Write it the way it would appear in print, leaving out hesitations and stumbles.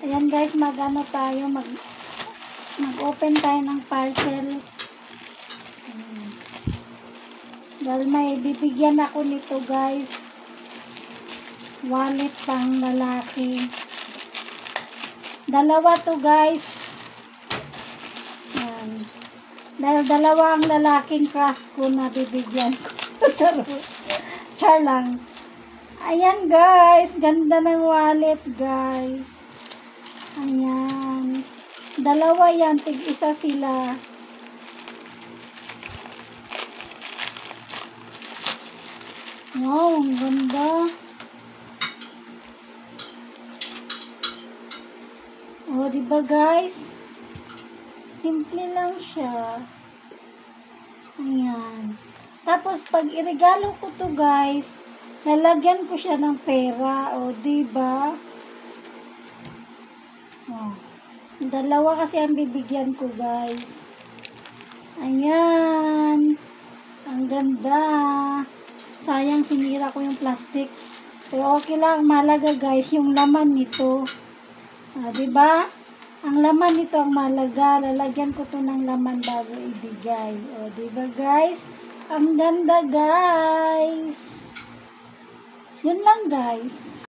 Ayan guys, mag-ano tayo, mag-open tayo ng parcel. Dahil may bibigyan ako nito guys. Wallet pang lalaki. Dalawa to guys. Ayan. Dahil dalawa ang lalaking crush ko na bibigyan ko. Char lang. Ayan guys, ganda ng wallet guys. Ayan. Dalawa yan, tig-isa sila. Wow, ang ganda. O, diba guys? Simple lang siya. Ayan. Tapos, pag iregalo ko to guys, lalagyan ko siya ng pera. O, diba? O. Dalawa kasi ang bibigyan ko guys. Ayan. Ang ganda. Sayang sinira ko yung plastic. Pero okay lang. Mahalaga guys yung laman nito. Diba? Ang laman nito ang mahalaga. Lalagyan ko to ng laman bago ibigay. O, diba guys? Ang ganda guys. Yun lang guys.